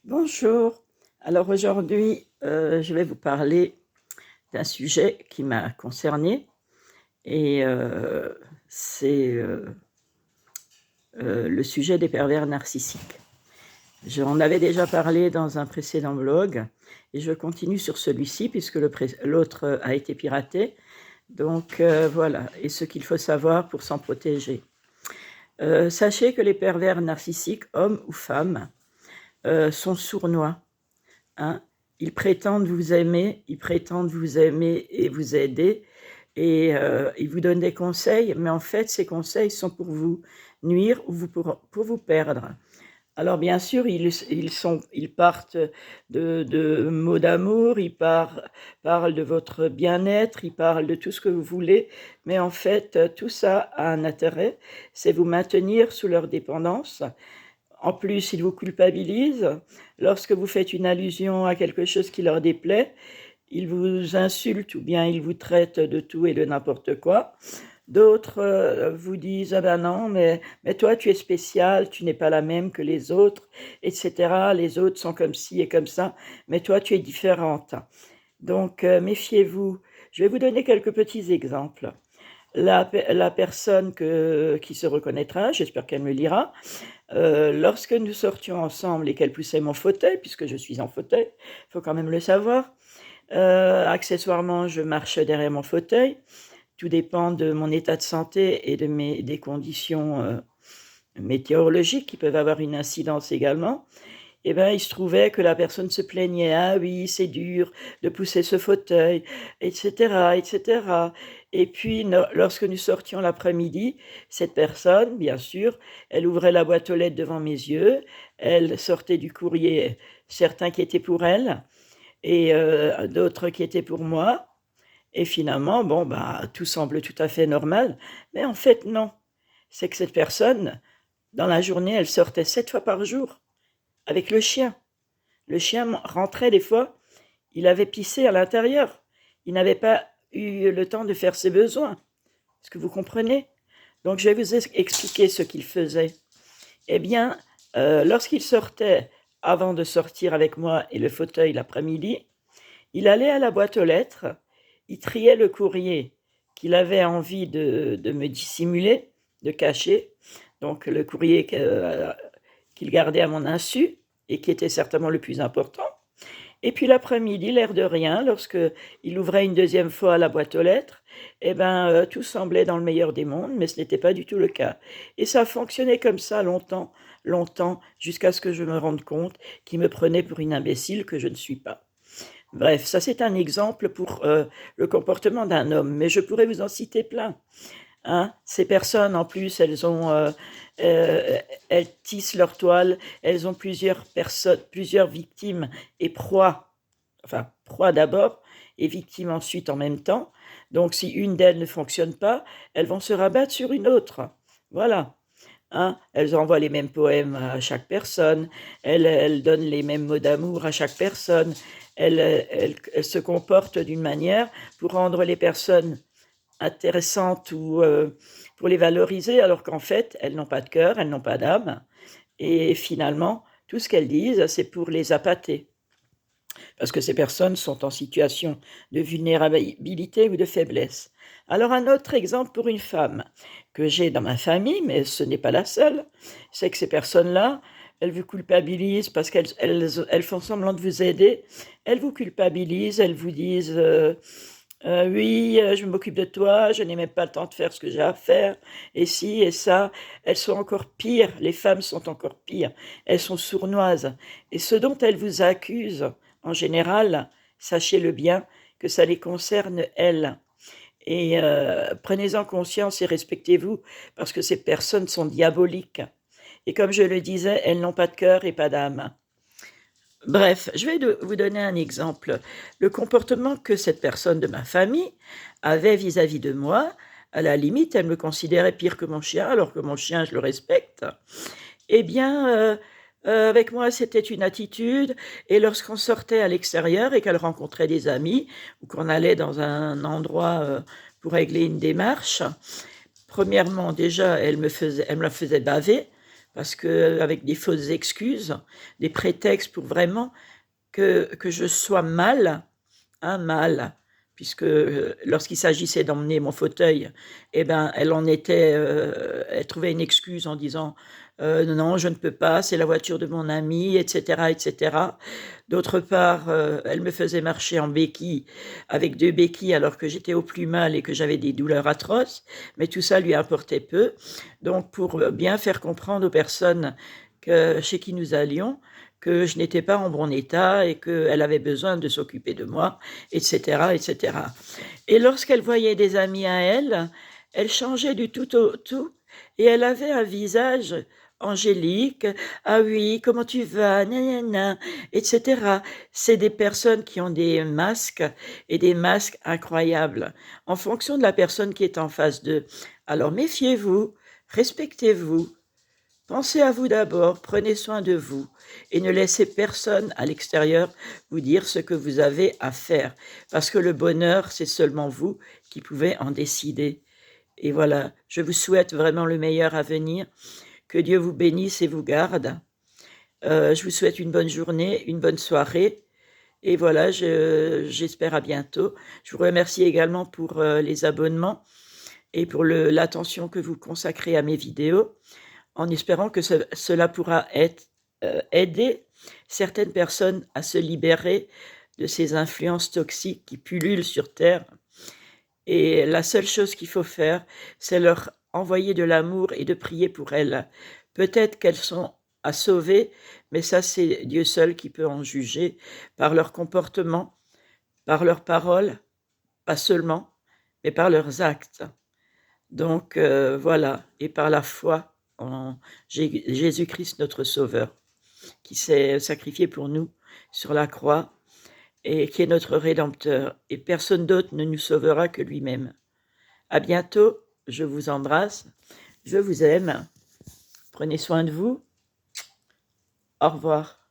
Bonjour. Alors aujourd'hui, je vais vous parler d'un sujet qui m'a concernée et c'est, le sujet des pervers narcissiques. J'en avais déjà parlé dans un précédent blog et je continue sur celui-ci puisque l'autre a été piraté. Donc voilà, et ce qu'il faut savoir pour s'en protéger. Sachez que les pervers narcissiques, hommes ou femmes, sont sournois. Hein? Ils prétendent vous aimer et vous aider et ils vous donnent des conseils, mais en fait, ces conseils sont pour vous nuire ou pour vous perdre. Alors bien sûr, ils partent de mots d'amour, parlent de votre bien-être, ils parlent de tout ce que vous voulez, mais en fait, tout ça a un intérêt, c'est vous maintenir sous leur dépendance. En plus, ils vous culpabilisent. Lorsque vous faites une allusion à quelque chose qui leur déplaît, ils vous insultent ou bien ils vous traitent de tout et de n'importe quoi. D'autres vous disent: «Ah ben non, mais toi tu es spécial, tu n'es pas la même que les autres, etc. Les autres sont comme ci et comme ça, mais toi tu es différente». Donc méfiez-vous. Je vais vous donner quelques petits exemples. La personne qui se reconnaîtra, j'espère qu'elle me lira, lorsque nous sortions ensemble et qu'elle poussait mon fauteuil, puisque je suis en fauteuil, il faut quand même le savoir. Accessoirement, je marche derrière mon fauteuil. Tout dépend de mon état de santé et des conditions météorologiques qui peuvent avoir une incidence également. Et ben, il se trouvait que la personne se plaignait: «Ah oui, c'est dur de pousser ce fauteuil», et cetera, et cetera. Et puis lorsque nous sortions l'après-midi, cette personne, bien sûr, elle ouvrait la boîte aux lettres devant mes yeux, elle sortait du courrier, certains qui étaient pour elle et d'autres qui étaient pour moi. Et finalement, bon, bah, tout semble tout à fait normal, mais en fait non. C'est que cette personne, dans la journée, elle sortait 7 fois par jour avec le chien. Le chien rentrait des fois, il avait pissé à l'intérieur. Il n'avait pas eu le temps de faire ses besoins. Est-ce que vous comprenez? Donc je vais vous expliquer ce qu'il faisait. Eh bien, lorsqu'il sortait, avant de sortir avec moi et le fauteuil l'après-midi, il allait à la boîte aux lettres, il triait le courrier qu'il avait envie de me dissimuler, de cacher, donc le courrier qu'il gardait à mon insu et qui était certainement le plus important. Et puis l'après-midi, l'air de rien, lorsque il ouvrait une deuxième fois la boîte aux lettres, eh ben, tout semblait dans le meilleur des mondes, mais ce n'était pas du tout le cas. Et ça a fonctionné comme ça longtemps, longtemps, jusqu'à ce que je me rende compte qu'il me prenait pour une imbécile que je ne suis pas. Bref, ça c'est un exemple pour le comportement d'un homme, mais je pourrais vous en citer plein. Hein. Ces personnes, en plus, euh, elles tissent leur toile, elles ont plusieurs personnes, plusieurs victimes et proies, enfin proies d'abord et victimes ensuite en même temps. Donc si une d'elles ne fonctionne pas, elles vont se rabattre sur une autre. Voilà. Hein, elles envoient les mêmes poèmes à chaque personne, elles donnent les mêmes mots d'amour à chaque personne, elles se comportent d'une manière pour rendre les personnes intéressantes ou pour les valoriser, alors qu'en fait, elles n'ont pas de cœur, elles n'ont pas d'âme, et finalement, tout ce qu'elles disent, c'est pour les appâter. Parce que ces personnes sont en situation de vulnérabilité ou de faiblesse. Alors un autre exemple pour une femme que j'ai dans ma famille, mais ce n'est pas la seule, c'est que ces personnes-là, elles vous culpabilisent parce qu'elles font semblant de vous aider, elles vous culpabilisent, elles vous disent oui, je m'occupe de toi, je n'ai même pas le temps de faire ce que j'ai à faire, et ci et ça. Elles sont encore pires, les femmes sont encore pires, elles sont sournoises. Et ce dont elles vous accusent, en général, sachez-le bien, que ça les concerne elles. Et prenez-en conscience et respectez-vous, parce que ces personnes sont diaboliques. Et comme je le disais, elles n'ont pas de cœur et pas d'âme. Bref, je vais vous donner un exemple. Le comportement que cette personne de ma famille avait vis-à-vis de moi, à la limite, elle me considérait pire que mon chien, alors que mon chien, je le respecte. Eh bien, avec moi, c'était une attitude, et lorsqu'on sortait à l'extérieur et qu'elle rencontrait des amis, ou qu'on allait dans un endroit pour régler une démarche, premièrement, déjà, elle me la faisait baver, parce que avec des fausses excuses, des prétextes pour vraiment que je sois mal, hein, mal, puisque lorsqu'il s'agissait d'emmener mon fauteuil, eh ben, elle trouvait une excuse en disant non, je ne peux pas, c'est la voiture de mon ami, etc., etc. D'autre part, elle me faisait marcher en béquille, avec 2 béquilles, alors que j'étais au plus mal et que j'avais des douleurs atroces, mais tout ça lui importait peu. Donc pour bien faire comprendre aux personnes chez qui nous allions, que je n'étais pas en bon état et qu'elle avait besoin de s'occuper de moi, etc., etc. Et lorsqu'elle voyait des amis à elle, elle changeait du tout au tout et elle avait un visage angélique. «Ah oui, comment tu vas? Nin nin nin», et cetera. C'est des personnes qui ont des masques et des masques incroyables, en fonction de la personne qui est en face d'eux. Alors méfiez-vous, respectez-vous, pensez à vous d'abord, prenez soin de vous et ne laissez personne à l'extérieur vous dire ce que vous avez à faire, parce que le bonheur, c'est seulement vous qui pouvez en décider. Et voilà, je vous souhaite vraiment le meilleur à venir. Que Dieu vous bénisse et vous garde. Je vous souhaite une bonne journée, une bonne soirée et voilà, j'espère à bientôt. Je vous remercie également pour, les abonnements et pour l'attention que vous consacrez à mes vidéos, en espérant que cela pourra aider certaines personnes à se libérer de ces influences toxiques qui pullulent sur terre. Et la seule chose qu'il faut faire, c'est leur envoyer de l'amour et de prier pour elles. Peut-être qu'elles sont à sauver, mais ça, c'est Dieu seul qui peut en juger par leur comportement, par leurs paroles, pas seulement, mais par leurs actes. Donc voilà, et par la foi en Jésus-Christ notre Sauveur, qui s'est sacrifié pour nous sur la croix et qui est notre Rédempteur, et personne d'autre ne nous sauvera que lui-même. À bientôt, je vous embrasse, je vous aime, prenez soin de vous, au revoir.